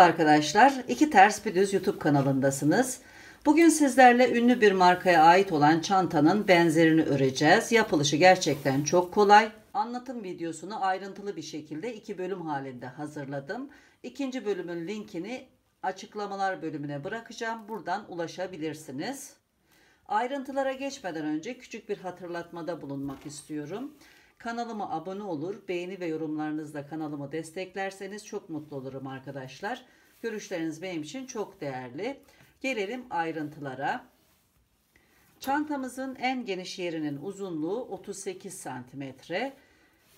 arkadaşlar, İki Ters Bir Düz YouTube kanalındasınız. Bugün sizlerle ünlü bir markaya ait olan çantanın benzerini öreceğiz. Yapılışı gerçekten çok kolay. Anlatım videosunu ayrıntılı bir şekilde 2 bölüm halinde hazırladım. İkinci bölümün linkini açıklamalar bölümüne bırakacağım. Buradan ulaşabilirsiniz. Ayrıntılara geçmeden önce küçük bir hatırlatmada bulunmak istiyorum. Kanalıma abone olur, beğeni ve yorumlarınızla kanalımı desteklerseniz çok mutlu olurum arkadaşlar. Görüşleriniz benim için çok değerli. Gelelim ayrıntılara. Çantamızın en geniş yerinin uzunluğu 38 santimetre.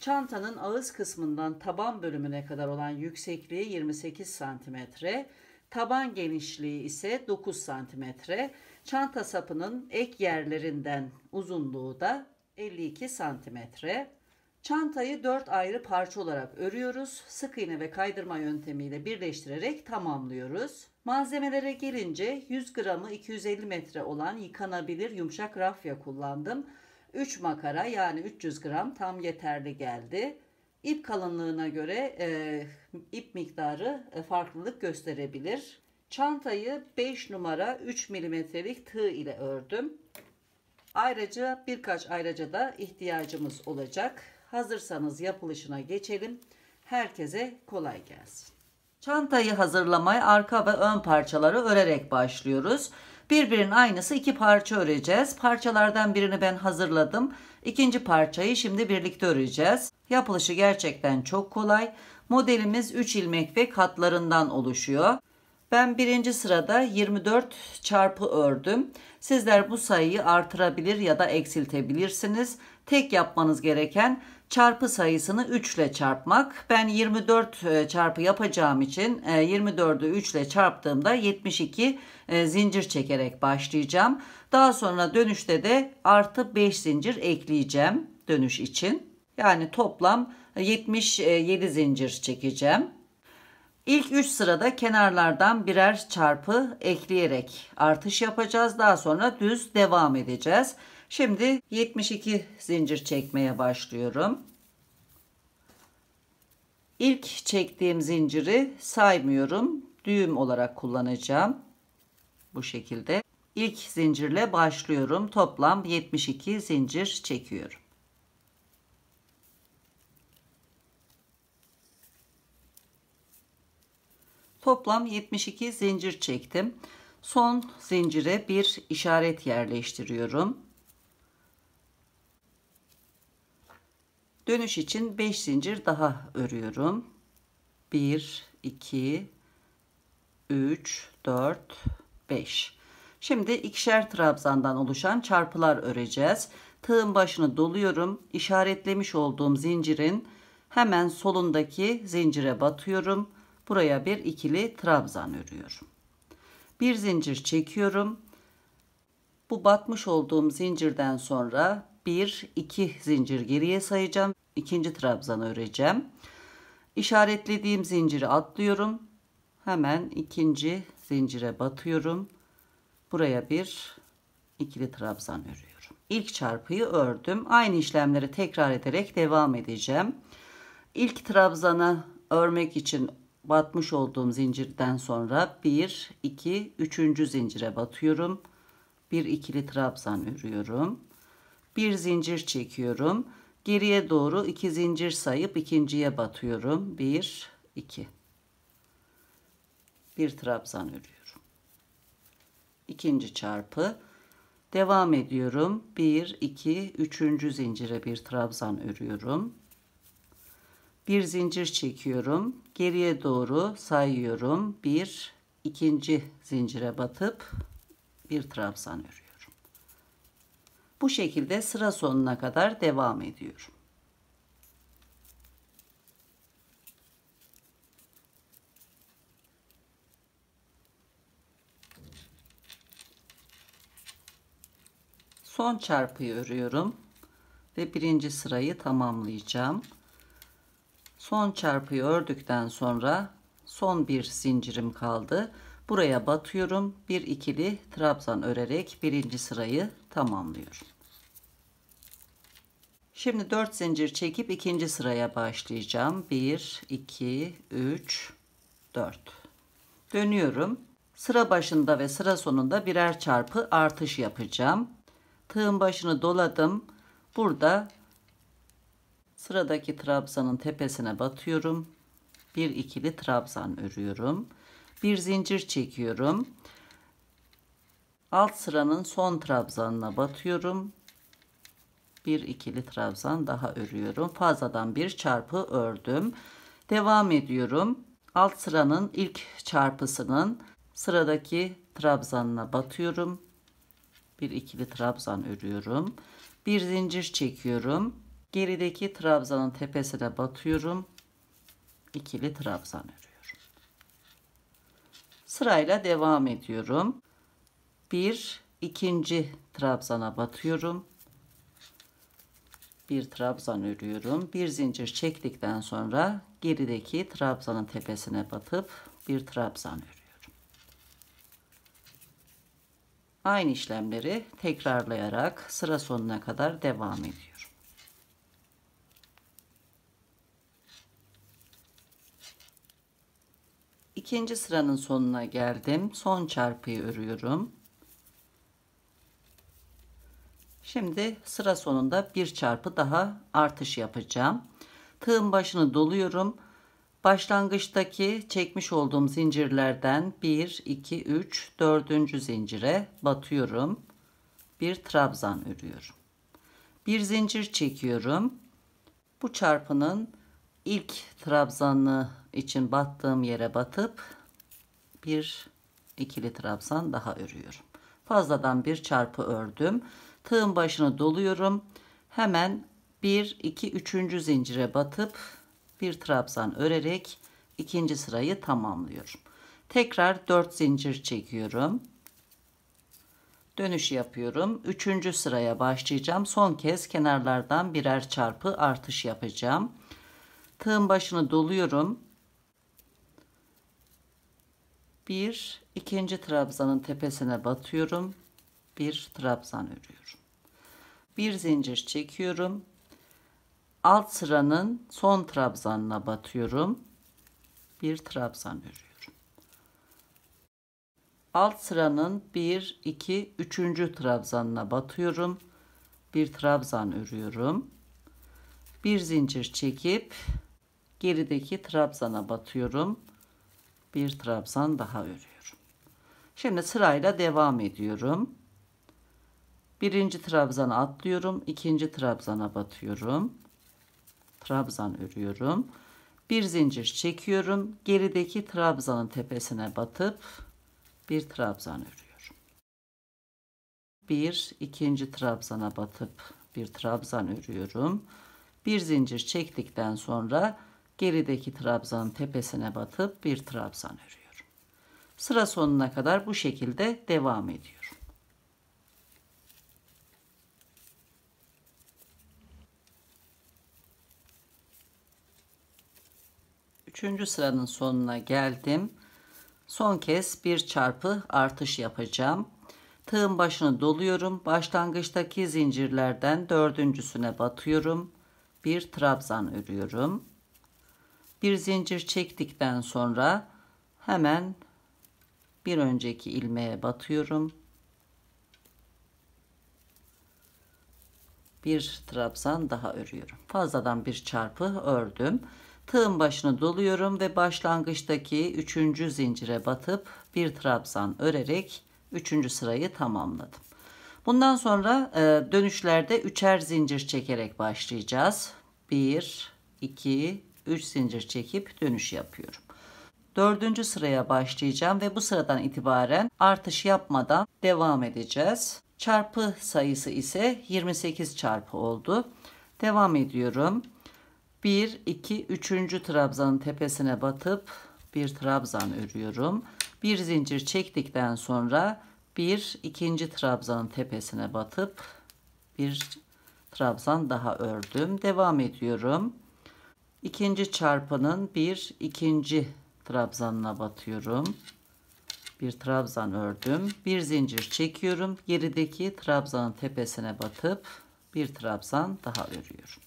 Çantanın ağız kısmından taban bölümüne kadar olan yüksekliği 28 santimetre. Taban genişliği ise 9 santimetre. Çanta sapının ek yerlerinden uzunluğu da 52 santimetre. Çantayı 4 ayrı parça olarak örüyoruz. Sık iğne ve kaydırma yöntemiyle birleştirerek tamamlıyoruz. Malzemelere gelince 100 gramı 250 metre olan yıkanabilir yumuşak rafya kullandım. 3 makara yani 300 gram tam yeterli geldi. İp kalınlığına göre ip miktarı farklılık gösterebilir. Çantayı 5 numara 3 milimetrelik tığ ile ördüm. Ayrıca birkaç ayraca da ihtiyacımız olacak. Hazırsanız yapılışına geçelim. Herkese kolay gelsin. Çantayı hazırlamaya arka ve ön parçaları örerek başlıyoruz. Birbirinin aynısı iki parça öreceğiz. Parçalardan birini ben hazırladım. İkinci parçayı şimdi birlikte öreceğiz. Yapılışı gerçekten çok kolay. Modelimiz 3 ilmek ve katlarından oluşuyor. Ben birinci sırada 24 çarpı ördüm. Sizler bu sayıyı artırabilir ya da eksiltebilirsiniz. Tek yapmanız gereken çarpı sayısını 3 ile çarpmak. Ben 24 çarpı yapacağım için 24'ü 3 ile çarptığımda 72 zincir çekerek başlayacağım. Daha sonra dönüşte de artı 5 zincir ekleyeceğim dönüş için. Yani toplam 77 zincir çekeceğim. İlk 3 sırada kenarlardan birer çarpı ekleyerek artış yapacağız. Daha sonra düz devam edeceğiz. Şimdi 72 zincir çekmeye başlıyorum. İlk çektiğim zinciri saymıyorum. Düğüm olarak kullanacağım. Bu şekilde. İlk zincirle başlıyorum. Toplam 72 zincir çekiyorum. Toplam 72 zincir çektim. Son zincire bir işaret yerleştiriyorum. Dönüş için 5 zincir daha örüyorum. 1, 2, 3, 4, 5. Şimdi ikişer trabzandan oluşan çarpılar öreceğiz. Tığın başını doluyorum. İşaretlemiş olduğum zincirin hemen solundaki zincire batıyorum. Buraya bir ikili trabzan örüyorum. Bir zincir çekiyorum. Bu batmış olduğum zincirden sonra 1 2 zincir geriye sayacağım. İkinci trabzanı öreceğim. İşaretlediğim zinciri atlıyorum. Hemen ikinci zincire batıyorum. Buraya bir ikili trabzan örüyorum. İlk çarpıyı ördüm. Aynı işlemleri tekrar ederek devam edeceğim. İlk trabzanı örmek için batmış olduğum zincirden sonra 1 2 3. zincire batıyorum. Bir ikili trabzan örüyorum. Bir zincir çekiyorum. Geriye doğru 2 zincir sayıp ikinciye batıyorum. 1 2. Bir trabzan örüyorum. İkinci çarpı. Devam ediyorum. 1 2 3. zincire bir trabzan örüyorum. Bir zincir çekiyorum. Geriye doğru sayıyorum. 1 ikinci zincire batıp bir trabzan örüyorum. Bu şekilde sıra sonuna kadar devam ediyorum. Son çarpıyı örüyorum ve birinci sırayı tamamlayacağım. Son çarpıyı ördükten sonra son bir zincirim kaldı. Buraya batıyorum. Bir ikili trabzan örerek birinci sırayı tamamlıyorum. Şimdi 4 zincir çekip ikinci sıraya başlayacağım. 1 2 3 4. Dönüyorum. Sıra başında ve sıra sonunda birer çarpı artış yapacağım. Tığın başını doladım. Burada sıradaki trabzanın tepesine batıyorum. Bir ikili trabzan örüyorum. Bir zincir çekiyorum. Alt sıranın son trabzanına batıyorum. Bir ikili trabzan daha örüyorum. Fazladan bir çarpı ördüm. Devam ediyorum. Alt sıranın ilk çarpısının sıradaki trabzanına batıyorum. Bir ikili trabzan örüyorum. Bir zincir çekiyorum. Gerideki trabzanın tepesine batıyorum. İkili trabzan örüyorum. Sırayla devam ediyorum. Bir ikinci trabzana batıyorum. Bir trabzan örüyorum. Bir zincir çektikten sonra gerideki trabzanın tepesine batıp bir trabzan örüyorum. Aynı işlemleri tekrarlayarak sıra sonuna kadar devam ediyorum. İkinci sıranın sonuna geldim. Son çarpıyı örüyorum. Şimdi sıra sonunda bir çarpı daha artış yapacağım. Tığın başını doluyorum. Başlangıçtaki çekmiş olduğum zincirlerden 1, 2, 3, 4. zincire batıyorum. Bir trabzan örüyorum. Bir zincir çekiyorum. Bu çarpının ilk trabzanı için battığım yere batıp bir ikili trabzan daha örüyorum. Fazladan bir çarpı ördüm. Tığın başını doluyorum. Hemen 1, 2, 3. zincire batıp bir trabzan örerek ikinci sırayı tamamlıyorum. Tekrar 4 zincir çekiyorum. Dönüş yapıyorum. 3. sıraya başlayacağım. Son kez kenarlardan birer çarpı artış yapacağım. Tığın başını doluyorum. Bir ikinci trabzanın tepesine batıyorum. Bir trabzan örüyorum. Bir zincir çekiyorum. Alt sıranın son trabzanına batıyorum. Bir trabzan örüyorum. Alt sıranın 1, 2, 3. trabzanına batıyorum. Bir trabzan örüyorum. Bir zincir çekip gerideki trabzana batıyorum. Bir trabzan daha örüyorum. Şimdi sırayla devam ediyorum. Birinci trabzana atlıyorum. İkinci trabzana batıyorum. Trabzan örüyorum. Bir zincir çekiyorum. Gerideki trabzanın tepesine batıp bir trabzan örüyorum. Bir ikinci trabzana batıp bir trabzan örüyorum. Bir zincir çektikten sonra gerideki trabzanın tepesine batıp bir trabzan örüyorum. Sıra sonuna kadar bu şekilde devam ediyorum. Üçüncü sıranın sonuna geldim. Son kez bir çarpı artış yapacağım. Tığın başını doluyorum. Başlangıçtaki zincirlerden 4.'süne batıyorum. Bir trabzan örüyorum. Bir zincir çektikten sonra hemen bir önceki ilmeğe batıyorum. Bir trabzan daha örüyorum. Fazladan bir çarpı ördüm. Tığın başını doluyorum ve başlangıçtaki 3. zincire batıp bir trabzan örerek 3. sırayı tamamladım. Bundan sonra dönüşlerde 3'er zincir çekerek başlayacağız. 1, 2, 3 zincir çekip dönüş yapıyorum. 4. sıraya başlayacağım ve bu sıradan itibaren artış yapmadan devam edeceğiz. Çarpı sayısı ise 28 çarpı oldu. Devam ediyorum. 1, 2, 3. trabzanın tepesine batıp bir trabzan örüyorum. Bir zincir çektikten sonra bir ikinci trabzanın tepesine batıp bir trabzan daha ördüm. Devam ediyorum. İkinci çarpının bir ikinci trabzanına batıyorum. Bir trabzan ördüm. Bir zincir çekiyorum. Gerideki trabzanın tepesine batıp bir trabzan daha örüyorum.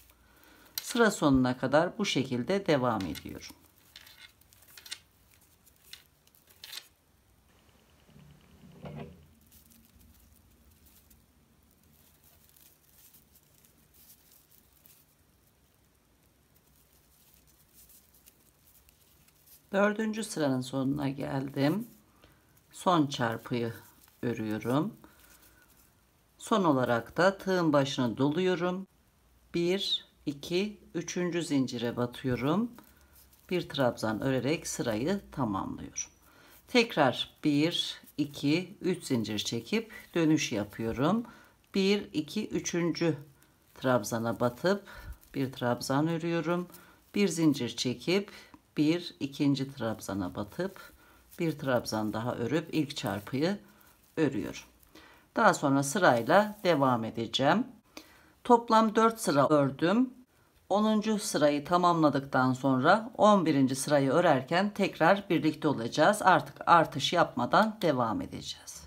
Sıra sonuna kadar bu şekilde devam ediyorum. Dördüncü sıranın sonuna geldim. Son çarpıyı örüyorum. Son olarak da tığın başını doluyorum. 1, 2, 3. zincire batıyorum. Bir trabzan örerek sırayı tamamlıyorum. Tekrar 1, 2, 3 zincir çekip dönüş yapıyorum. 1, 2, 3. trabzana batıp bir trabzan örüyorum. Bir zincir çekip bir ikinci trabzana batıp bir trabzan daha örüp ilk çarpıyı örüyorum. Daha sonra sırayla devam edeceğim. Toplam 4 sıra ördüm. 10. sırayı tamamladıktan sonra 11. sırayı örerken tekrar birlikte olacağız. Artık artış yapmadan devam edeceğiz.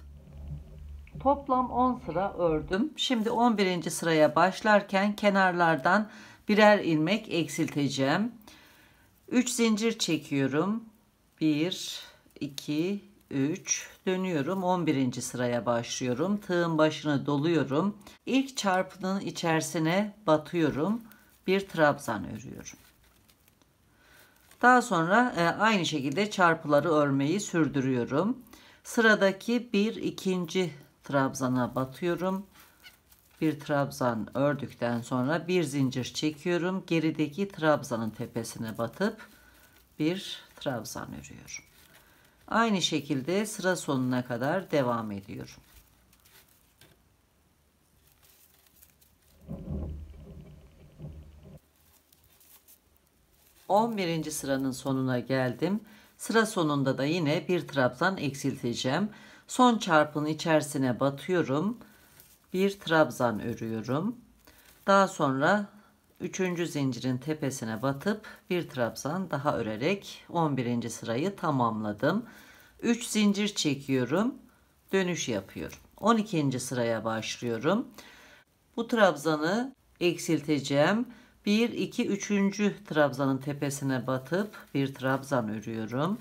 Toplam 10 sıra ördüm. Şimdi 11. sıraya başlarken kenarlardan birer ilmek eksilteceğim. 3 zincir çekiyorum. 1, 2, 3 dönüyorum. 11. sıraya başlıyorum. Tığın başını doluyorum. İlk çarpının içerisine batıyorum. Bir trabzan örüyorum. Daha sonra aynı şekilde çarpıları örmeyi sürdürüyorum. Sıradaki bir ikinci trabzana batıyorum. Bir trabzan ördükten sonra bir zincir çekiyorum. Gerideki trabzanın tepesine batıp bir trabzan örüyorum. Aynı şekilde sıra sonuna kadar devam ediyorum. Birinci sıranın sonuna geldim. Sıra sonunda da yine bir trabzan eksilteceğim. Son çarpının içerisine batıyorum. Bir trabzan örüyorum. Daha sonra 3. zincirin tepesine batıp bir trabzan daha örerek 11. sırayı tamamladım. 3 zincir çekiyorum. Dönüş yapıyorum. 12. sıraya başlıyorum. Bu trabzanı eksilteceğim. 1, 2, 3. trabzanın tepesine batıp bir trabzan örüyorum.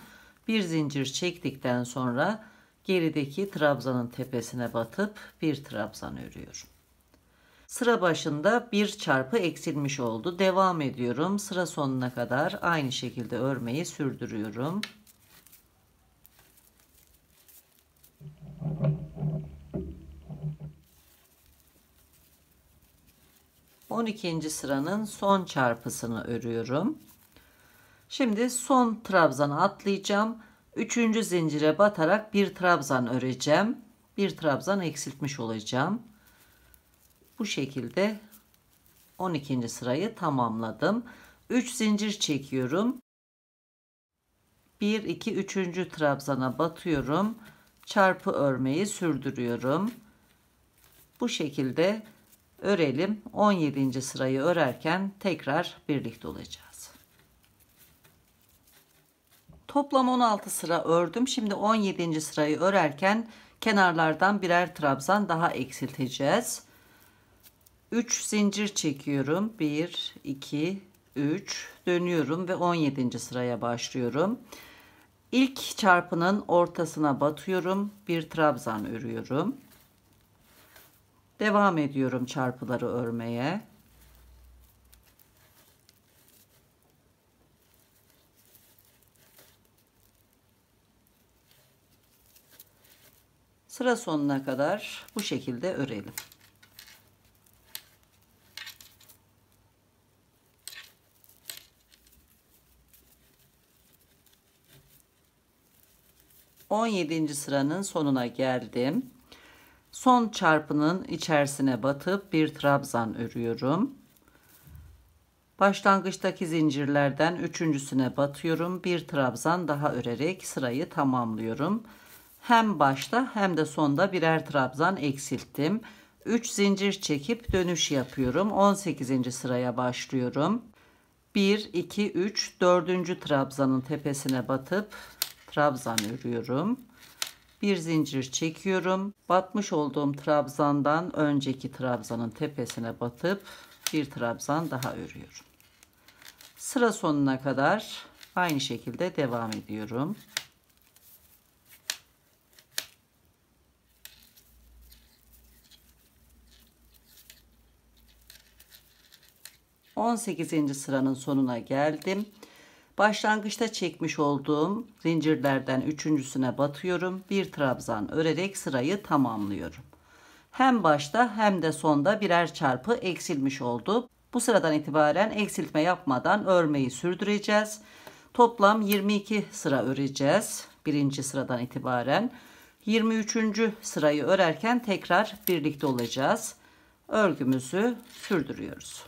Bir zincir çektikten sonra gerideki trabzanın tepesine batıp bir trabzan örüyorum. Sıra başında bir çarpı eksilmiş oldu. Devam ediyorum. Sıra sonuna kadar aynı şekilde örmeyi sürdürüyorum. On ikinci sıranın son çarpısını örüyorum. Şimdi son trabzanı atlayacağım. 3. zincire batarak bir trabzan öreceğim. Bir trabzan eksiltmiş olacağım. Bu şekilde 12. sırayı tamamladım. 3 zincir çekiyorum. 1, 2, 3. trabzana batıyorum. Çarpı örmeyi sürdürüyorum. Bu şekilde örelim. 17. sırayı örerken tekrar birlikte olacağız. Toplam 16 sıra ördüm. Şimdi 17. sırayı örerken kenarlardan birer trabzan daha eksilteceğiz. 3 zincir çekiyorum. 1, 2, 3 dönüyorum ve 17. sıraya başlıyorum. İlk çarpının ortasına batıyorum. Bir trabzan örüyorum. Devam ediyorum çarpıları örmeye. Sıra sonuna kadar bu şekilde örelim. On yedinci sıranın sonuna geldim. Son çarpının içerisine batıp bir trabzan örüyorum. Başlangıçtaki zincirlerden üçüncüsüne batıyorum. Bir trabzan daha örerek sırayı tamamlıyorum. Hem başta hem de sonda birer trabzan eksilttim. 3 zincir çekip dönüş yapıyorum. 18. sıraya başlıyorum. 1, 2, 3, 4. trabzanın tepesine batıp trabzan örüyorum. Bir zincir çekiyorum. Batmış olduğum trabzandan önceki trabzanın tepesine batıp bir trabzan daha örüyorum. Sıra sonuna kadar aynı şekilde devam ediyorum. On sekizinci sıranın sonuna geldim. Başlangıçta çekmiş olduğum zincirlerden üçüncüsüne batıyorum. Bir trabzan örerek sırayı tamamlıyorum. Hem başta hem de sonda birer çarpı eksilmiş oldu. Bu sıradan itibaren eksiltme yapmadan örmeyi sürdüreceğiz. Toplam 22 sıra öreceğiz. Birinci sıradan itibaren. 23. sırayı örerken tekrar birlikte olacağız. Örgümüzü sürdürüyoruz.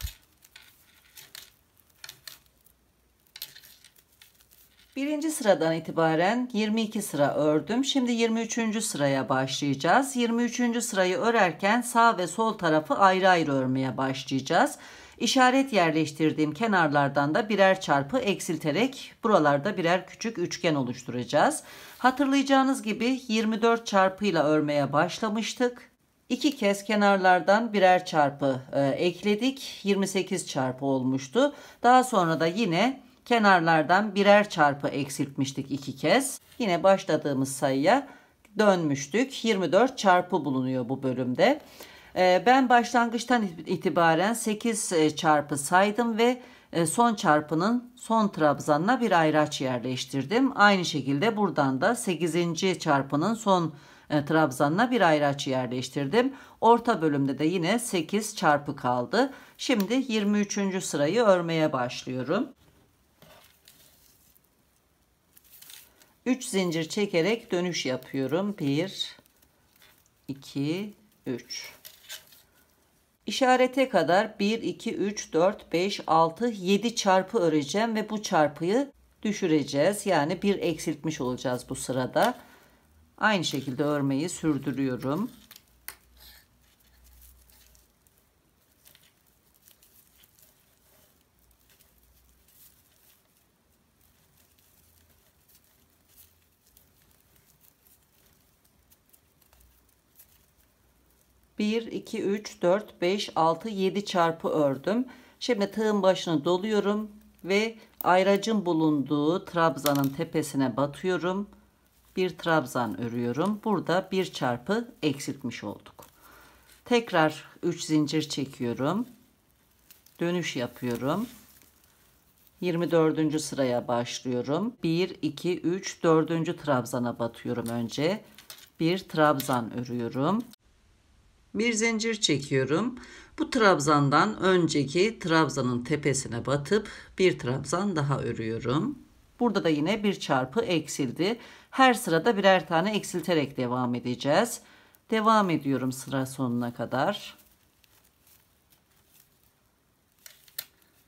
Birinci sıradan itibaren 22 sıra ördüm. Şimdi 23. sıraya başlayacağız. 23. sırayı örerken sağ ve sol tarafı ayrı ayrı örmeye başlayacağız. İşaret yerleştirdiğim kenarlardan da birer çarpı eksilterek buralarda birer küçük üçgen oluşturacağız. Hatırlayacağınız gibi 24 çarpıyla örmeye başlamıştık. 2 kez kenarlardan birer çarpı ekledik. 28 çarpı olmuştu. Daha sonra da yine kenarlardan birer çarpı eksiltmiştik 2 kez. Yine başladığımız sayıya dönmüştük. 24 çarpı bulunuyor bu bölümde. Ben başlangıçtan itibaren 8 çarpı saydım ve son çarpının son trabzanına bir ayraç yerleştirdim. Aynı şekilde buradan da 8. çarpının son trabzanına bir ayraç yerleştirdim. Orta bölümde de yine 8 çarpı kaldı. Şimdi 23. sırayı örmeye başlıyorum. 3 zincir çekerek dönüş yapıyorum. 1 2 3. İşarete kadar 1 2 3 4 5 6 7 çarpı öreceğim ve bu çarpıyı düşüreceğiz. Yani bir eksiltmiş olacağız bu sırada. Aynı şekilde örmeyi sürdürüyorum. Bir, 2, 3, 4, 5, 6, 7 çarpı ördüm. Şimdi tığın başını doluyorum ve ayracın bulunduğu trabzanın tepesine batıyorum. Bir trabzan örüyorum. Burada bir çarpı eksiltmiş olduk. Tekrar 3 zincir çekiyorum. Dönüş yapıyorum. 24. sıraya başlıyorum. 1 2 3 4. trabzana batıyorum önce. Bir trabzan örüyorum. Bir zincir çekiyorum. Bu trabzandan önceki trabzanın tepesine batıp bir trabzan daha örüyorum. Burada da yine bir çarpı eksildi. Her sırada birer tane eksilterek devam edeceğiz. Devam ediyorum sıra sonuna kadar.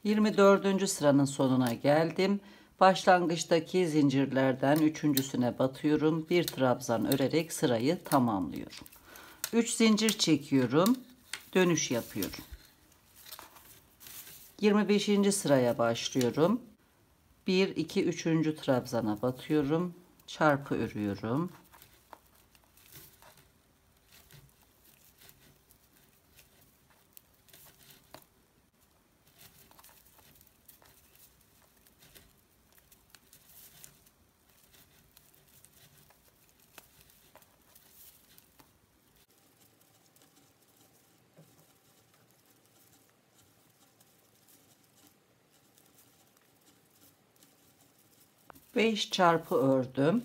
24. sıranın sonuna geldim. Başlangıçtaki zincirlerden üçüncüsüne batıyorum. Bir trabzan örerek sırayı tamamlıyorum. 3 zincir çekiyorum. Dönüş yapıyorum. 25. sıraya başlıyorum. 1 2 3. trabzana batıyorum. Çarpı örüyorum. Beş çarpı ördüm.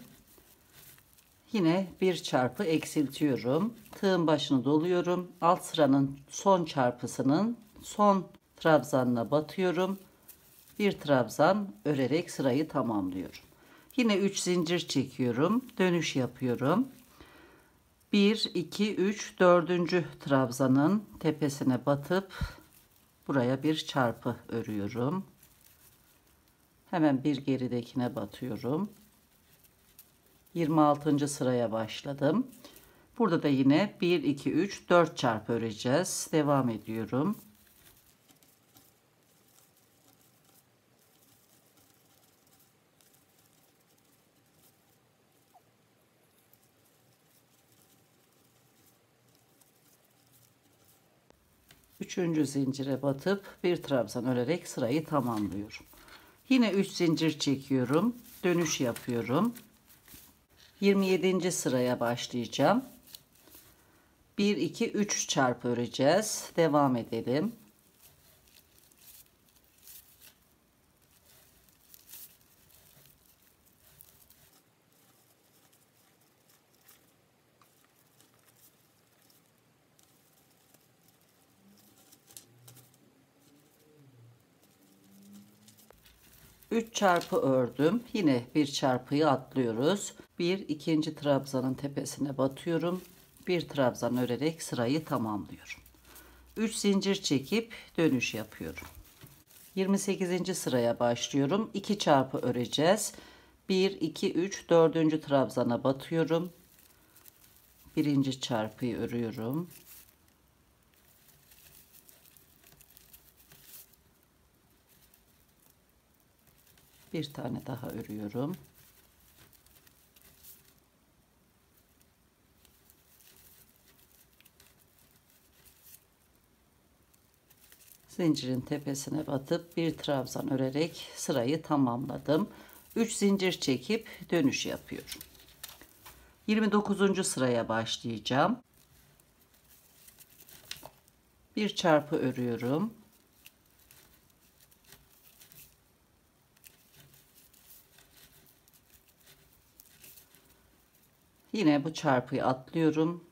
Yine bir çarpı eksiltiyorum. Tığın başını doluyorum. Alt sıranın son çarpısının son trabzanına batıyorum. Bir trabzan örerek sırayı tamamlıyorum. Yine 3 zincir çekiyorum. Dönüş yapıyorum. 1 2 3 4. trabzanın tepesine batıp buraya bir çarpı örüyorum. Hemen bir geridekine batıyorum. 26. sıraya başladım. Burada da yine 1 2 3 4 çarpı öreceğiz. Devam ediyorum. Üçüncü zincire batıp bir trabzan örerek sırayı tamamlıyorum. Yine 3 zincir çekiyorum. Dönüş yapıyorum. 27. sıraya başlayacağım. 1 2 3 çarpı öreceğiz. Devam edelim. 3 çarpı ördüm. Yine bir çarpıyı atlıyoruz. Bir ikinci trabzanın tepesine batıyorum. Bir trabzan örerek sırayı tamamlıyorum. 3 zincir çekip dönüş yapıyorum. 28. sıraya başlıyorum. 2 çarpı öreceğiz. 1 2 3 4. trabzana batıyorum. Birinci çarpıyı örüyorum. Bir tane daha örüyorum. Zincirin tepesine batıp bir trabzan örerek sırayı tamamladım. 3 zincir çekip dönüş yapıyorum. 29. sıraya başlayacağım. Bir çarpı örüyorum. Yine bu çarpıyı atlıyorum.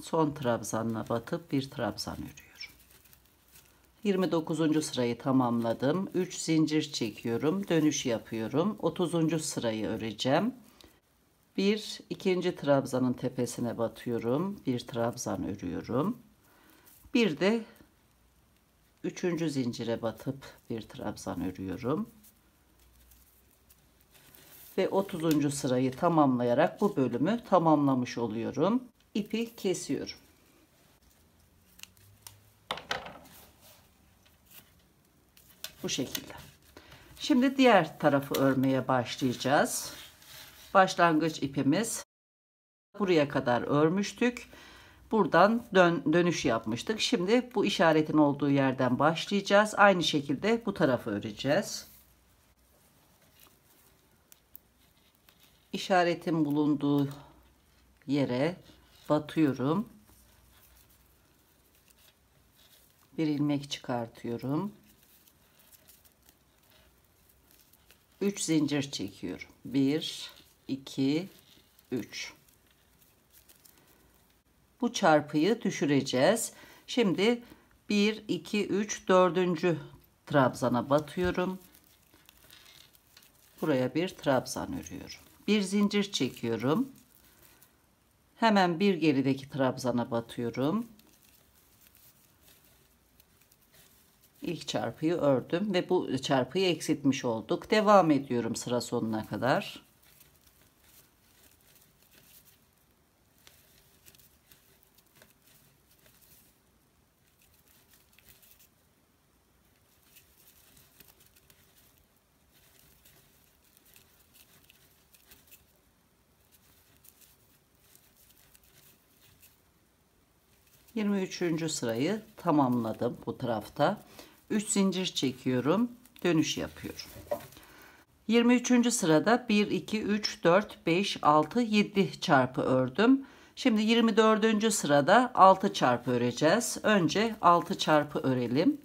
Son trabzanla batıp bir trabzan örüyorum. 29. sırayı tamamladım. 3 zincir çekiyorum. Dönüş yapıyorum. 30. sırayı öreceğim. Bir ikinci trabzanın tepesine batıyorum. Bir trabzan örüyorum. Bir de üçüncü zincire batıp bir trabzan örüyorum. Ve 30. sırayı tamamlayarak bu bölümü tamamlamış oluyorum. İpi kesiyorum. Bu şekilde. Şimdi diğer tarafı örmeye başlayacağız. Başlangıç ipimiz buraya kadar örmüştük. Buradan dönüş yapmıştık. Şimdi bu işaretin olduğu yerden başlayacağız. Aynı şekilde bu tarafı öreceğiz. İşaretin bulunduğu yere batıyorum. Bir ilmek çıkartıyorum. 3 zincir çekiyorum. 1 2 3. Bu çarpıyı düşüreceğiz. Şimdi 1 2 3 4. trabzana batıyorum. Buraya bir trabzan örüyorum. Bir zincir çekiyorum. Hemen bir gerideki trabzana batıyorum. İlk çarpıyı ördüm ve bu çarpıyı eksiltmiş olduk. Devam ediyorum sıra sonuna kadar. Üçüncü sırayı tamamladım bu tarafta. 3 zincir çekiyorum. Dönüş yapıyorum. 23. sırada 1 2 3 4 5 6 7 çarpı ördüm. Şimdi 24. sırada 6 çarpı öreceğiz. Önce 6 çarpı örelim.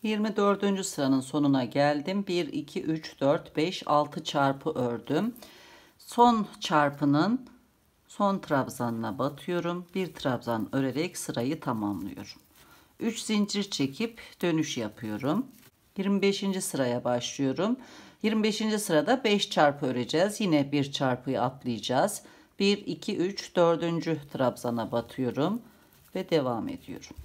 ...24. sıranın sonuna geldim. 1 2 3 4 5 6 çarpı ördüm. Son çarpının son trabzanına batıyorum. Bir trabzan örerek sırayı tamamlıyorum. 3 zincir çekip dönüş yapıyorum. 25. sıraya başlıyorum. 25. sırada 5 çarpı öreceğiz. Yine bir çarpıyı atlayacağız. 1 2 3 4. trabzana batıyorum ve devam ediyorum.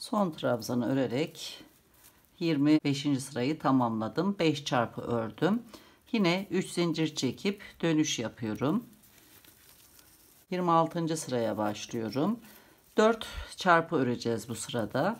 Son trabzanı örerek 25. sırayı tamamladım. 5 çarpı ördüm. Yine 3 zincir çekip dönüş yapıyorum. 26. sıraya başlıyorum. 4 çarpı öreceğiz bu sırada.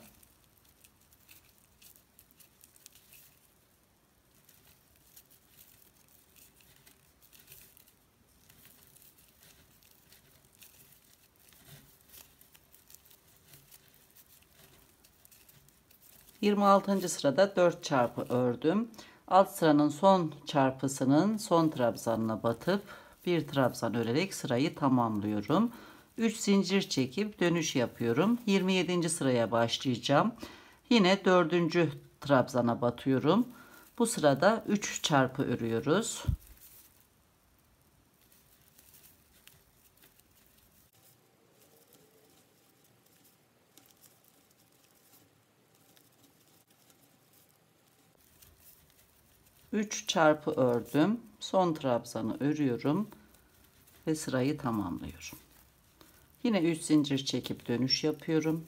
26. sırada 4 çarpı ördüm. Alt sıranın son çarpısının son trabzanına batıp bir trabzan örerek sırayı tamamlıyorum. 3 zincir çekip dönüş yapıyorum. 27. sıraya başlayacağım. Yine 4. trabzana batıyorum. Bu sırada 3 çarpı örüyoruz. Üç çarpı ördüm. Son trabzanı örüyorum ve sırayı tamamlıyorum. Yine 3 zincir çekip dönüş yapıyorum.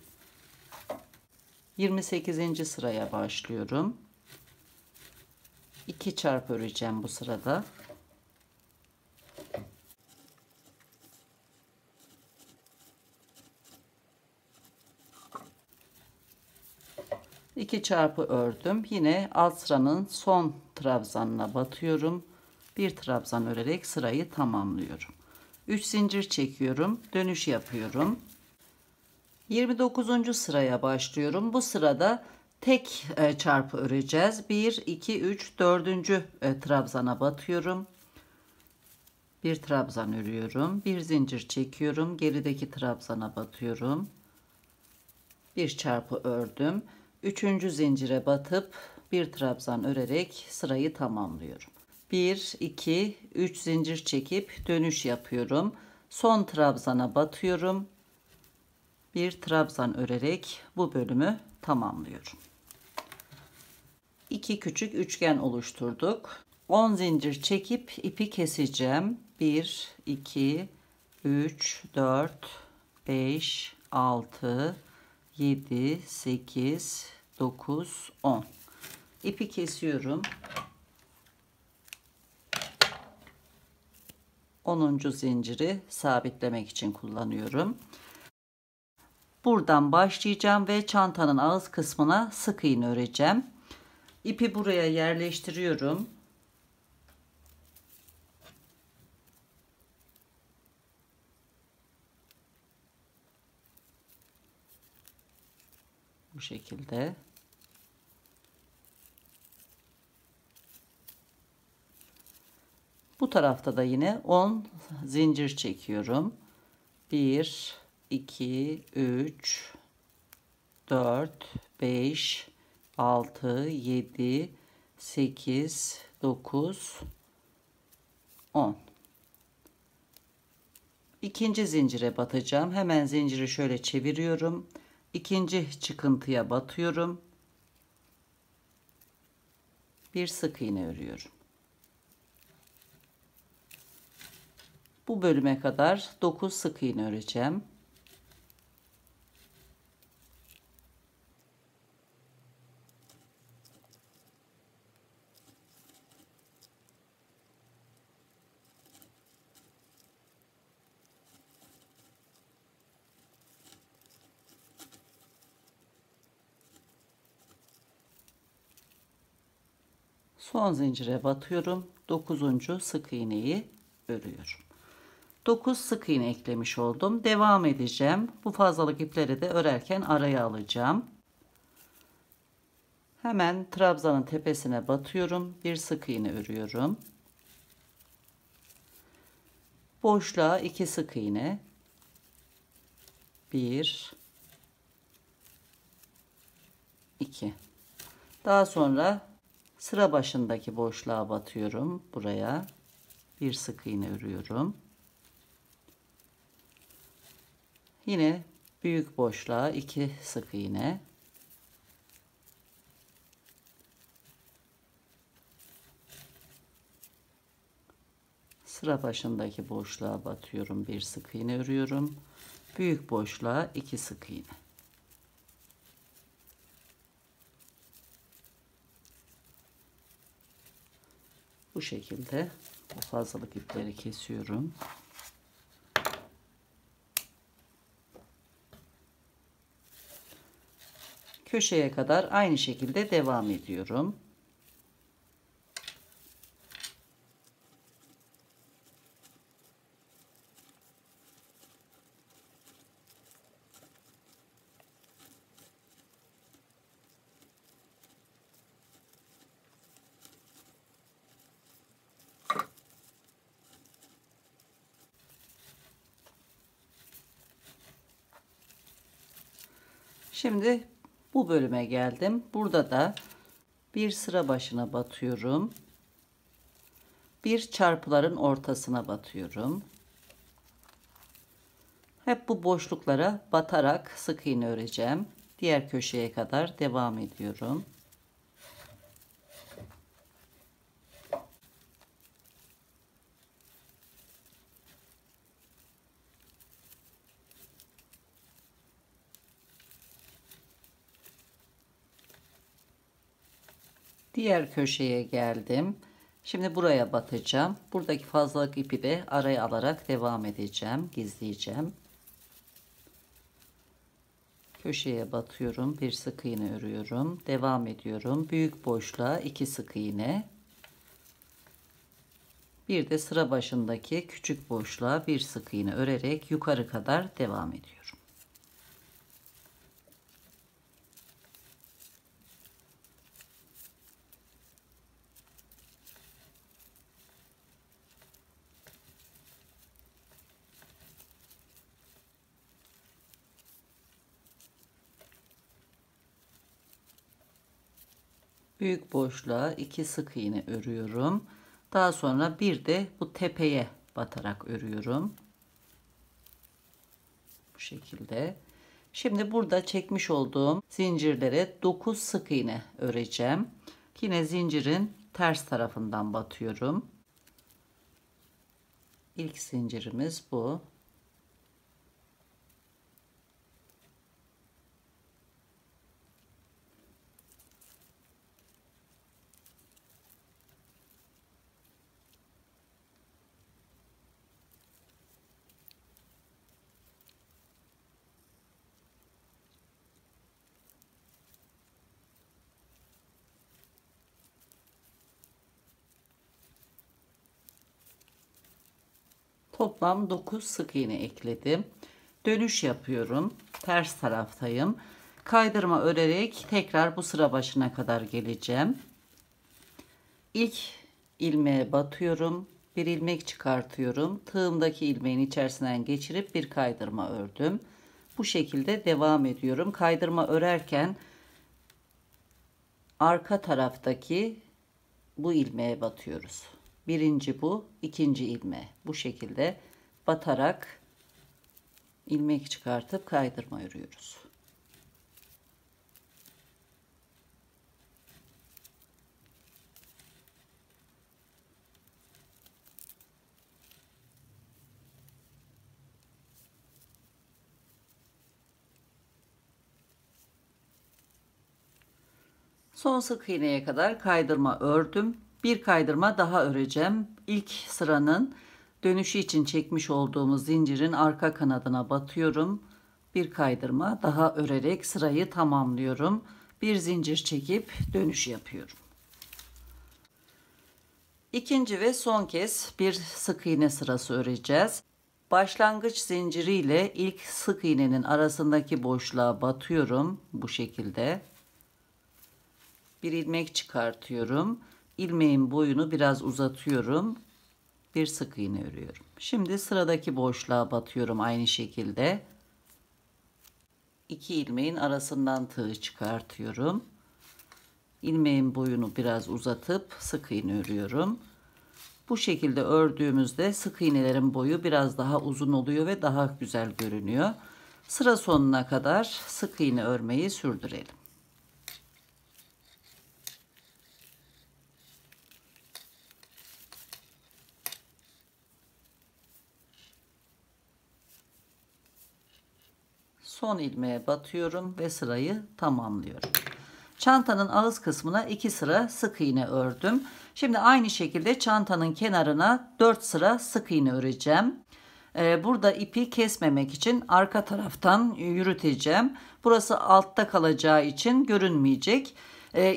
28. sıraya başlıyorum. 2 çarpı öreceğim bu sırada. 2 çarpı ördüm. Yine alt sıranın son trabzanına batıyorum. Bir trabzan örerek sırayı tamamlıyorum. 3 zincir çekiyorum. Dönüş yapıyorum. 29. sıraya başlıyorum. Bu sırada tek çarpı öreceğiz. 1, 2, 3, 4. trabzana batıyorum. Bir trabzan örüyorum. Bir zincir çekiyorum. Gerideki trabzana batıyorum. Bir çarpı ördüm. 3. zincire batıp bir trabzan örerek sırayı tamamlıyorum. 1, 2, 3 zincir çekip dönüş yapıyorum. Son trabzana batıyorum. Bir trabzan örerek bu bölümü tamamlıyorum. 2 küçük üçgen oluşturduk. 10 zincir çekip ipi keseceğim. 1, 2, 3, 4, 5, 6, 7, 8, 9, 10. İpi kesiyorum. 10. zinciri sabitlemek için kullanıyorum. Buradan başlayacağım ve çantanın ağız kısmına sık iğne öreceğim. İpi buraya yerleştiriyorum. Bu şekilde. Bu tarafta da yine 10 zincir çekiyorum. 1, 2, 3, 4, 5, 6, 7, 8, 9, 10. İkinci zincire batacağım. Hemen zinciri şöyle çeviriyorum. İkinci çıkıntıya batıyorum. Bir sık iğne örüyorum. Bu bölüme kadar 9 sık iğne öreceğim. Son zincire batıyorum. 9. sık iğneyi örüyorum. 9 sık iğne eklemiş oldum. Devam edeceğim. Bu fazlalık ipleri de örerken araya alacağım. Hemen trabzanın tepesine batıyorum. Bir sık iğne örüyorum. Boşluğa 2 sık iğne. 1, 2. Daha sonra sıra başındaki boşluğa batıyorum. Buraya bir sık iğne örüyorum. Yine büyük boşluğa 2 sık iğne. Sıra başındaki boşluğa batıyorum. Bir sık iğne örüyorum. Büyük boşluğa 2 sık iğne. Bu şekilde bu fazlalık ipleri kesiyorum. Köşeye kadar aynı şekilde devam ediyorum. Şimdi bu bölüme geldim. Burada da bir sıra başına batıyorum. Bir çarpıların ortasına batıyorum. Hep bu boşluklara batarak sık iğne öreceğim. Diğer köşeye kadar devam ediyorum. Diğer köşeye geldim. Şimdi buraya batacağım. Buradaki fazlalık ipi de araya alarak devam edeceğim. Gizleyeceğim. Köşeye batıyorum. Bir sık iğne örüyorum. Devam ediyorum. Büyük boşluğa 2 sık iğne. Bir de sıra başındaki küçük boşluğa bir sık iğne örerek yukarı kadar devam ediyorum. Büyük boşluğa 2 sık iğne örüyorum. Daha sonra bir de bu tepeye batarak örüyorum. Bu şekilde. Şimdi burada çekmiş olduğum zincirlere 9 sık iğne öreceğim. Yine zincirin ters tarafından batıyorum. İlk zincirimiz bu. Toplam 9 sık iğne ekledim. Dönüş yapıyorum. Ters taraftayım. Kaydırma örerek tekrar bu sıra başına kadar geleceğim. İlk ilmeğe batıyorum. Bir ilmek çıkartıyorum. Tığımdaki ilmeğin içerisinden geçirip bir kaydırma ördüm. Bu şekilde devam ediyorum. Kaydırma örerken arka taraftaki bu ilmeğe batıyoruz. Birinci bu, ikinci ilmeğe. Bu şekilde batarak ilmek çıkartıp kaydırma örüyoruz. Son sık iğneye kadar kaydırma ördüm. Bir kaydırma daha öreceğim. İlk sıranın dönüşü için çekmiş olduğumuz zincirin arka kanadına batıyorum. Bir kaydırma daha örerek sırayı tamamlıyorum. Bir zincir çekip dönüş yapıyorum. İkinci ve son kez bir sık iğne sırası öreceğiz. Başlangıç zinciri ile ilk sık iğnenin arasındaki boşluğa batıyorum bu şekilde. Bir ilmek çıkartıyorum. İlmeğin boyunu biraz uzatıyorum. Bir sık iğne örüyorum. Şimdi sıradaki boşluğa batıyorum aynı şekilde. 2 ilmeğin arasından tığ çıkartıyorum. İlmeğin boyunu biraz uzatıp sık iğne örüyorum. Bu şekilde ördüğümüzde sık iğnelerin boyu biraz daha uzun oluyor ve daha güzel görünüyor. Sıra sonuna kadar sık iğne örmeyi sürdürelim. Son ilmeğe batıyorum ve sırayı tamamlıyorum. Çantanın ağız kısmına 2 sıra sık iğne ördüm. Şimdi aynı şekilde çantanın kenarına 4 sıra sık iğne öreceğim. Burada ipi kesmemek için arka taraftan yürüteceğim. Burası altta kalacağı için görünmeyecek.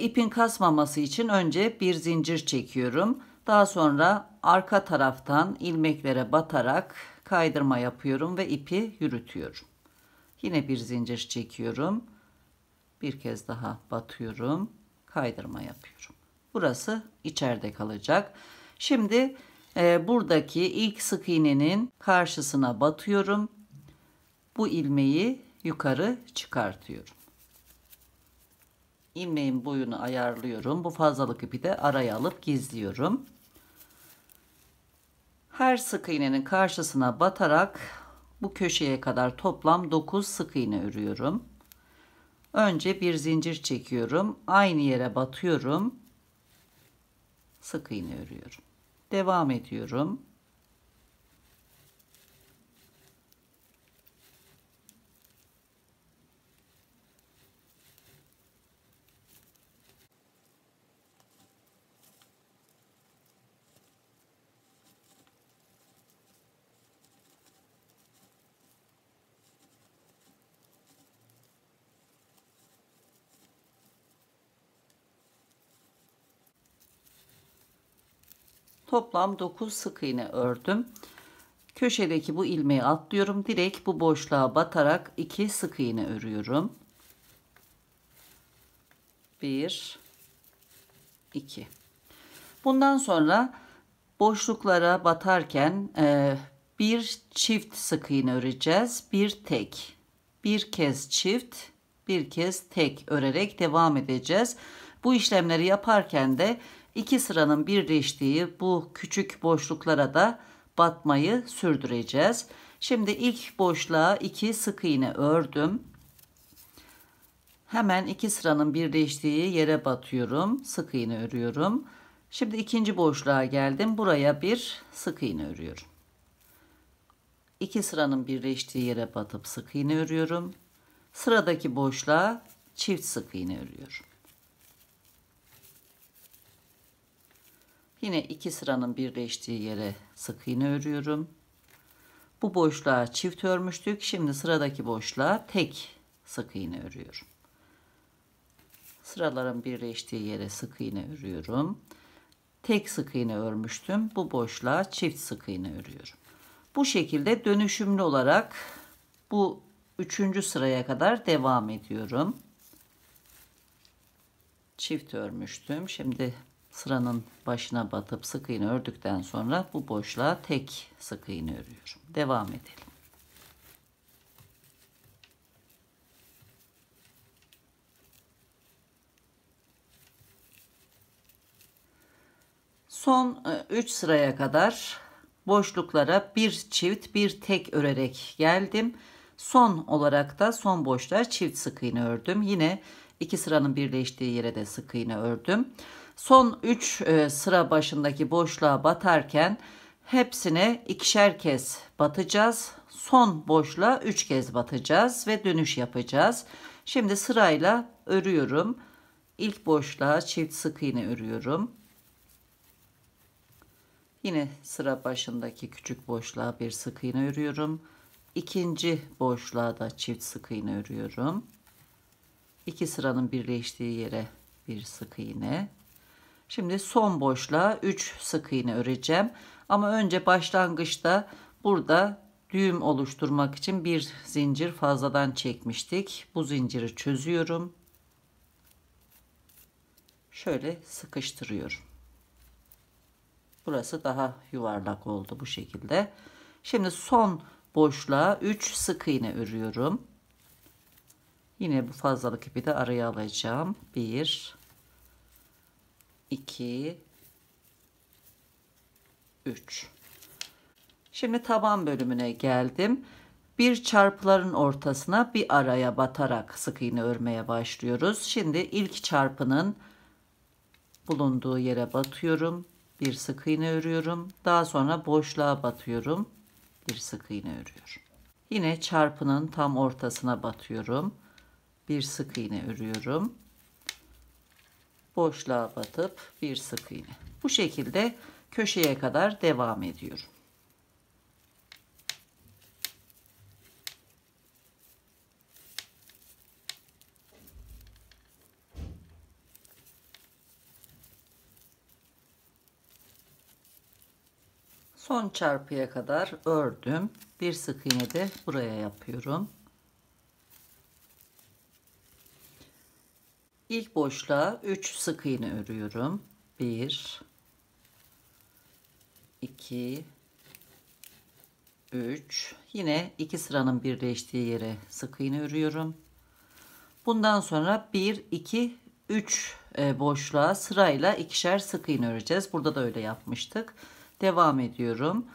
İpin kasmaması için önce bir zincir çekiyorum. Daha sonra arka taraftan ilmeklere batarak kaydırma yapıyorum ve ipi yürütüyorum. Yine bir zincir çekiyorum. Bir kez daha batıyorum. Kaydırma yapıyorum. Burası içeride kalacak. Şimdi buradaki ilk sık iğnenin karşısına batıyorum. Bu ilmeği yukarı çıkartıyorum. ilmeğin boyunu ayarlıyorum. Bu fazlalık ipi de araya alıp gizliyorum. Her sık iğnenin karşısına batarak bu köşeye kadar toplam 9 sık iğne örüyorum. Önce bir zincir çekiyorum. Aynı yere batıyorum. Sık iğne örüyorum. Devam ediyorum. Toplam 9 sık iğne ördüm. Köşedeki bu ilmeği atlıyorum. Direkt bu boşluğa batarak 2 sık iğne örüyorum. 1 2. Bundan sonra boşluklara batarken bir çift sık iğne öreceğiz. Bir tek. Bir kez çift, bir kez tek örerek devam edeceğiz. Bu işlemleri yaparken de iki sıranın birleştiği bu küçük boşluklara da batmayı sürdüreceğiz. Şimdi ilk boşluğa 2 sık iğne ördüm. Hemen iki sıranın birleştiği yere batıyorum. Sık iğne örüyorum. Şimdi ikinci boşluğa geldim. Buraya bir sık iğne örüyorum. İki sıranın birleştiği yere batıp sık iğne örüyorum. Sıradaki boşluğa çift sık iğne örüyorum. Yine iki sıranın birleştiği yere sık iğne örüyorum. Bu boşluğa çift örmüştük. Şimdi sıradaki boşluğa tek sık iğne örüyorum. Sıraların birleştiği yere sık iğne örüyorum. Tek sık iğne örmüştüm. Bu boşluğa çift sık iğne örüyorum. Bu şekilde dönüşümlü olarak bu üçüncü sıraya kadar devam ediyorum. Çift örmüştüm. Şimdi sıranın başına batıp sık iğne ördükten sonra bu boşluğa tek sık iğne örüyorum. Devam edelim. Son 3 sıraya kadar boşluklara bir çift bir tek örerek geldim. Son olarak da son boşluğa çift sık iğne ördüm. Yine iki sıranın birleştiği yere de sık iğne ördüm. Son 3 sıra başındaki boşluğa batarken hepsine ikişer kez batacağız. Son boşluğa 3 kez batacağız ve dönüş yapacağız. Şimdi sırayla örüyorum. İlk boşluğa çift sık iğne örüyorum. Yine sıra başındaki küçük boşluğa bir sık iğne örüyorum. İkinci boşluğa da çift sık iğne örüyorum. İki sıranın birleştiği yere bir sık iğne. Şimdi son boşluğa 3 sık iğne öreceğim. Ama önce başlangıçta burada düğüm oluşturmak için bir zincir fazladan çekmiştik. Bu zinciri çözüyorum. Şöyle sıkıştırıyorum. Burası daha yuvarlak oldu bu şekilde. Şimdi son boşluğa 3 sık iğne örüyorum. Yine bu fazlalık ipi de araya alacağım. 1 2 3. Şimdi taban bölümüne geldim. Bir çarpıların ortasına bir araya batarak sık iğne örmeye başlıyoruz. Şimdi ilk çarpının bulunduğu yere batıyorum. Bir sık iğne örüyorum. Daha sonra boşluğa batıyorum. Bir sık iğne örüyorum. Yine çarpının tam ortasına batıyorum. Bir sık iğne örüyorum. Boşluğa batıp bir sık iğne. Bu şekilde köşeye kadar devam ediyorum. Son çarpıya kadar ördüm. Bir sık iğne de buraya yapıyorum. İlk boşluğa 3 sık iğne örüyorum. 1 2 3. Yine iki sıranın birleştiği yere sık iğne örüyorum. Bundan sonra 1 2 3 boşluğa sırayla ikişer sık iğne öreceğiz. Burada da öyle yapmıştık. Devam ediyorum.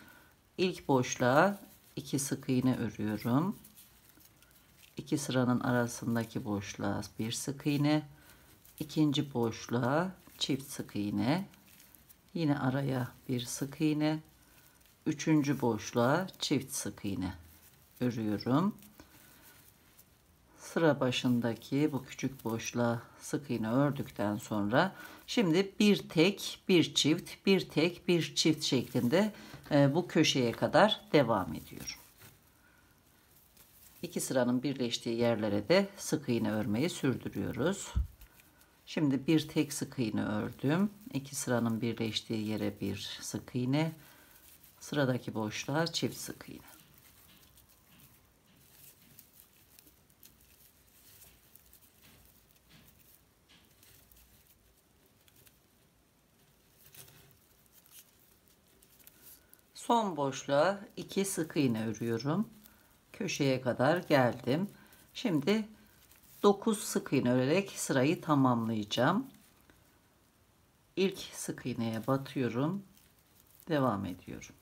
İlk boşluğa 2 sık iğne örüyorum. 2 sıranın arasındaki boşluğa bir sık iğne. İkinci boşluğa çift sık iğne. Yine araya bir sık iğne. Üçüncü boşluğa çift sık iğne örüyorum. Sıra başındaki bu küçük boşluğa sık iğne ördükten sonra şimdi bir tek bir çift, bir tek bir çift şeklinde bu köşeye kadar devam ediyorum. İki sıranın birleştiği yerlere de sık iğne örmeyi sürdürüyoruz. Şimdi bir tek sık iğne ördüm. İki sıranın birleştiği yere bir sık iğne. Sıradaki boşluğa çift sık iğne. Son boşluğa 2 sık iğne örüyorum. Köşeye kadar geldim. Şimdi 9 sık iğne örerek sırayı tamamlayacağım. İlk sık iğneye batıyorum. Devam ediyorum.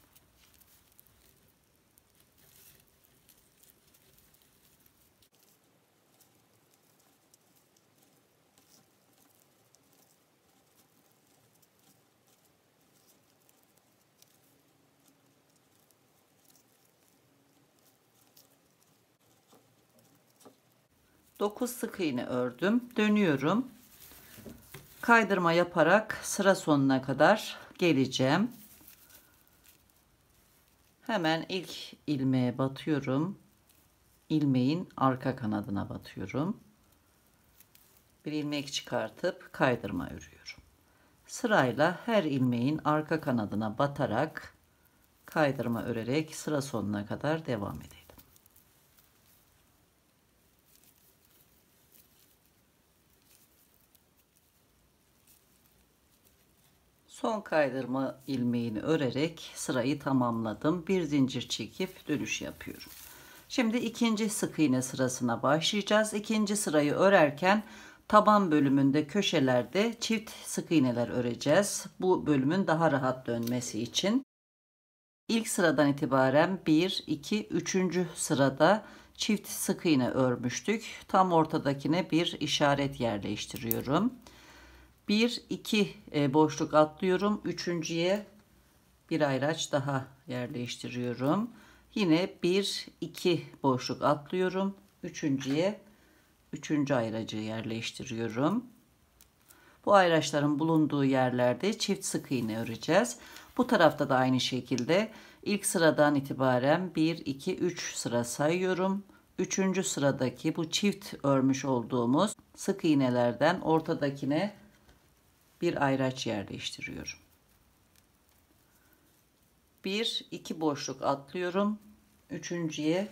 Dokuz sık iğne ördüm. Dönüyorum. Kaydırma yaparak sıra sonuna kadar geleceğim. Hemen ilk ilmeğe batıyorum. İlmeğin arka kanadına batıyorum. Bir ilmek çıkartıp kaydırma örüyorum. Sırayla her ilmeğin arka kanadına batarak kaydırma örerek sıra sonuna kadar devam edelim. Son kaydırma ilmeğini örerek sırayı tamamladım. Bir zincir çekip dönüş yapıyorum. Şimdi ikinci sık iğne sırasına başlayacağız. İkinci sırayı örerken taban bölümünde köşelerde çift sık iğneler öreceğiz. Bu bölümün daha rahat dönmesi için. İlk sıradan itibaren 1, 2, 3. sırada çift sık iğne örmüştük. Tam ortadakine bir işaret yerleştiriyorum. 1, 2 boşluk atlıyorum. Üçüncüye bir ayraç daha yerleştiriyorum. Yine 1, 2 boşluk atlıyorum. Üçüncüye üçüncü ayracı yerleştiriyorum. Bu ayraçların bulunduğu yerlerde çift sık iğne öreceğiz. Bu tarafta da aynı şekilde ilk sıradan itibaren 1, 2, 3 sıra sayıyorum. Üçüncü sıradaki bu çift örmüş olduğumuz sık iğnelerden ortadakine bir ayraç yerleştiriyorum. 1, 2 boşluk atlıyorum. Üçüncüye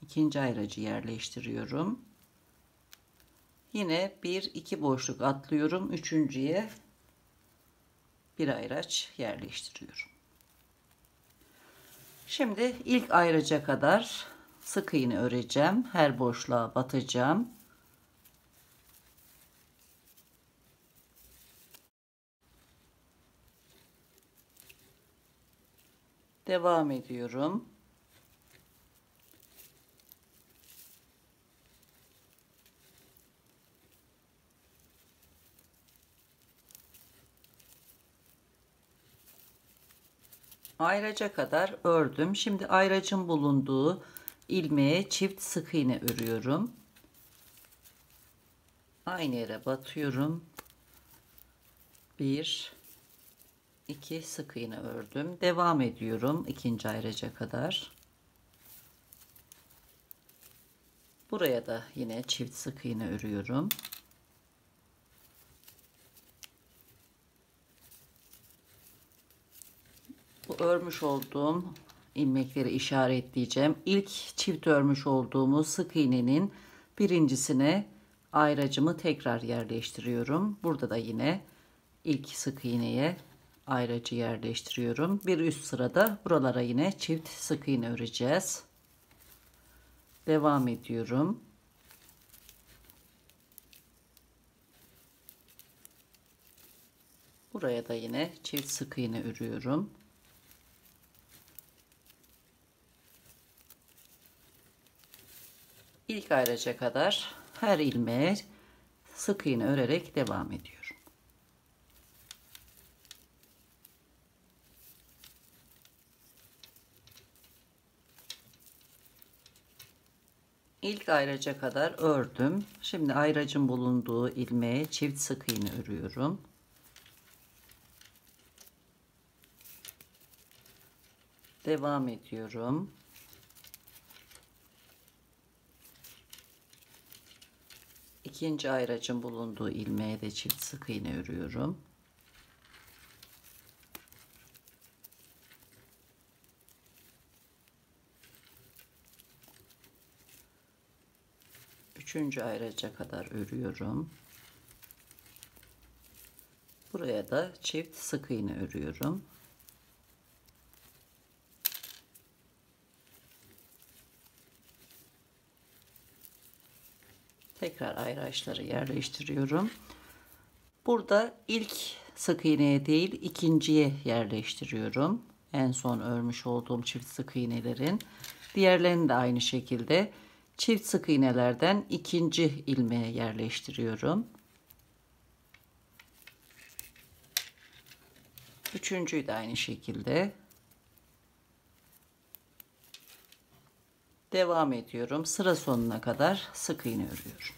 ikinci ayracı yerleştiriyorum. Yine 1, 2 boşluk atlıyorum. Üçüncüye bir ayraç yerleştiriyorum. Şimdi ilk ayraca kadar sık iğne öreceğim. Her boşluğa batacağım. Devam ediyorum. Ayraca kadar ördüm. Şimdi ayracın bulunduğu ilmeğe çift sık iğne örüyorum. Aynı yere batıyorum. 1, 2 sık iğne ördüm. Devam ediyorum ikinci ayraca kadar. Buraya da yine çift sık iğne örüyorum. Bu örmüş olduğum ilmekleri işaretleyeceğim. İlk çift örmüş olduğumuz sık iğnenin birincisine ayracımı tekrar yerleştiriyorum. Burada da yine ilk sık iğneye ayracı yerleştiriyorum. Bir üst sırada buralara yine çift sık iğne öreceğiz. Devam ediyorum. Buraya da yine çift sık iğne örüyorum. İlk ayraca kadar her ilmeğe sık iğne örerek devam ediyorum. İlk ayraca kadar ördüm. Şimdi ayracın bulunduğu ilmeğe çift sık iğne örüyorum. Devam ediyorum. İkinci ayracın bulunduğu ilmeğe de çift sık iğne örüyorum. Üçüncü ayraca kadar örüyorum. Buraya da çift sık iğne örüyorum. Tekrar ayraçları yerleştiriyorum. Burada ilk sık iğneye değil ikinciye yerleştiriyorum. En son örmüş olduğum çift sık iğnelerin. Diğerlerini de aynı şekilde çift sık iğnelerden ikinci ilmeğe yerleştiriyorum. Üçüncüyü de aynı şekilde. Devam ediyorum. Sıra sonuna kadar sık iğne örüyorum.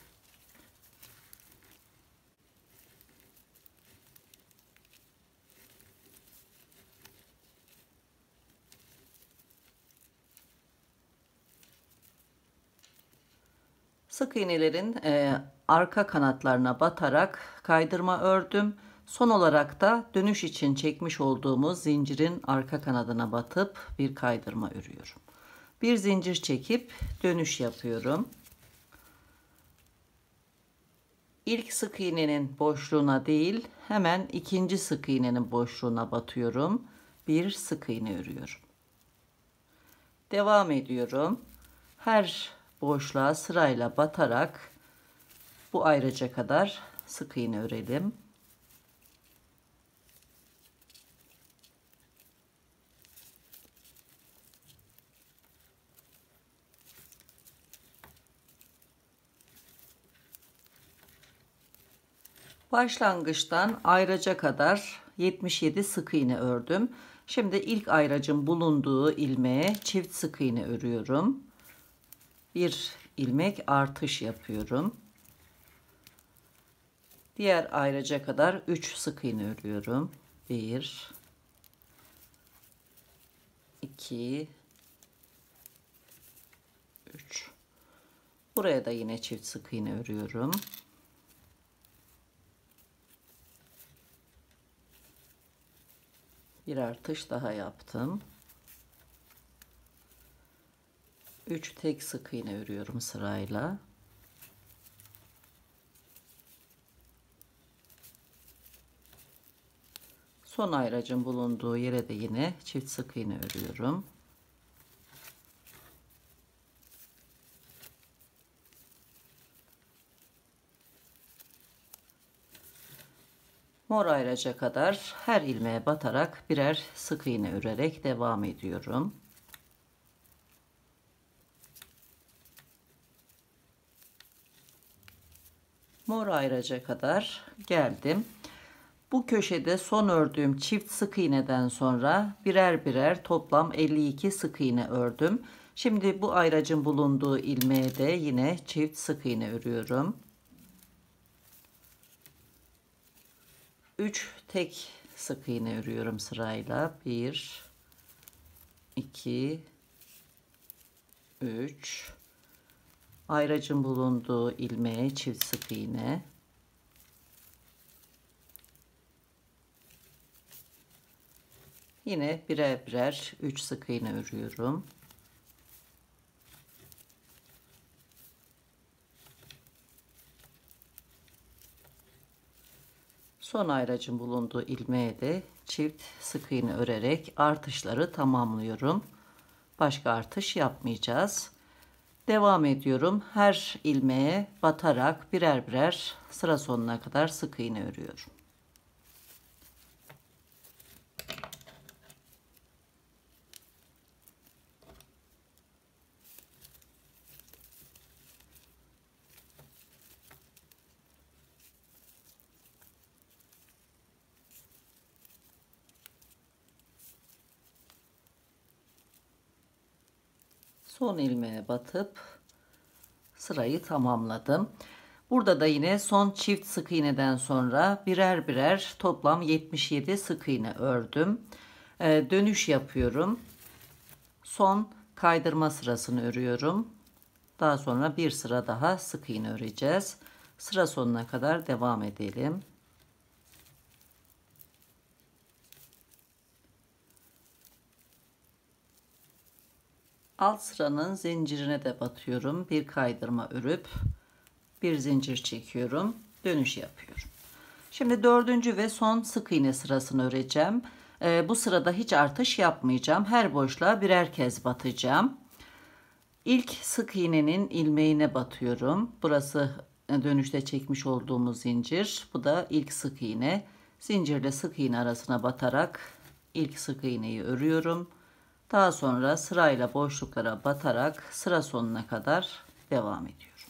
Sık iğnelerin arka kanatlarına batarak kaydırma ördüm. Son olarak da dönüş için çekmiş olduğumuz zincirin arka kanadına batıp bir kaydırma örüyorum. Bir zincir çekip dönüş yapıyorum. İlk sık iğnenin boşluğuna değil, hemen ikinci sık iğnenin boşluğuna batıyorum. Bir sık iğne örüyorum. Devam ediyorum. Her boşluğa sırayla batarak bu ayraca kadar sık iğne örelim. Başlangıçtan ayraca kadar 77 sık iğne ördüm. Şimdi ilk ayracın bulunduğu ilmeğe çift sık iğne örüyorum. Bir ilmek artış yapıyorum. Diğer ayraca kadar 3 sık iğne örüyorum. 1 2 3. Buraya da yine çift sık iğne örüyorum. Bir artış daha yaptım. 3 tek sık iğne örüyorum sırayla. Son ayracın bulunduğu yere de yine çift sık iğne örüyorum. Mor ayraca kadar her ilmeğe batarak birer sık iğne örerek devam ediyorum. Mor ayraca kadar geldim. Bu köşede son ördüğüm çift sık iğneden sonra birer birer toplam 52 sık iğne ördüm. Şimdi bu ayracın bulunduğu ilmeğe de yine çift sık iğne örüyorum. 3 tek sık iğne örüyorum sırayla. 1 2 3. Ayracın bulunduğu ilmeğe çift sık iğne. Yine birer birer 3 sık iğne örüyorum. Son ayracın bulunduğu ilmeğe de çift sık iğne örerek artışları tamamlıyorum. Başka artış yapmayacağız. Devam ediyorum. Her ilmeğe batarak birer birer sıra sonuna kadar sık iğne örüyorum. Son ilmeğe batıp sırayı tamamladım. Burada da yine son çift sık iğneden sonra birer birer toplam 77 sık iğne ördüm. Dönüş yapıyorum. Son kaydırma sırasını örüyorum. Daha sonra bir sıra daha sık iğne öreceğiz. Sıra sonuna kadar devam edelim. Alt sıranın zincirine de batıyorum. Bir kaydırma örüp bir zincir çekiyorum. Dönüş yapıyorum. Şimdi dördüncü ve son sık iğne sırasını öreceğim. Bu sırada hiç artış yapmayacağım. Her boşluğa birer kez batacağım. İlk sık iğnenin ilmeğine batıyorum. Burası dönüşte çekmiş olduğumuz zincir. Bu da ilk sık iğne. Zincirle sık iğne arasına batarak ilk sık iğneyi örüyorum. Daha sonra sırayla boşluklara batarak sıra sonuna kadar devam ediyorum.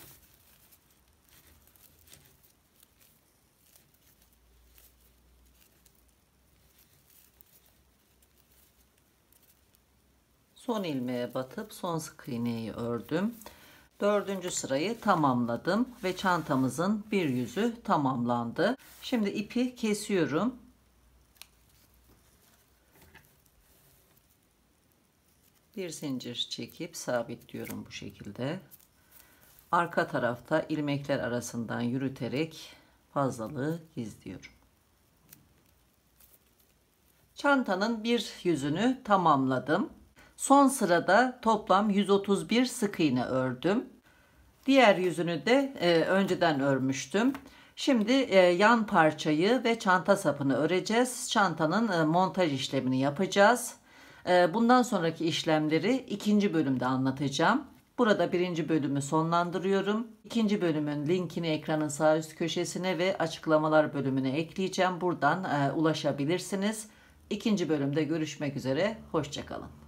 Son ilmeğe batıp son sık iğneyi ördüm. Dördüncü sırayı tamamladım ve çantamızın bir yüzü tamamlandı. Şimdi ipi kesiyorum. Bir zincir çekip sabitliyorum bu şekilde. Arka tarafta ilmekler arasından yürüterek fazlalığı gizliyorum. Çantanın bir yüzünü tamamladım. Son sırada toplam 131 sık iğne ördüm. Diğer yüzünü de önceden örmüştüm. Şimdi yan parçayı ve çanta sapını öreceğiz. Çantanın montaj işlemini yapacağız. Bundan sonraki işlemleri ikinci bölümde anlatacağım. Burada birinci bölümü sonlandırıyorum. İkinci bölümün linkini ekranın sağ üst köşesine ve açıklamalar bölümüne ekleyeceğim. Buradan ulaşabilirsiniz. İkinci bölümde görüşmek üzere. Hoşça kalın.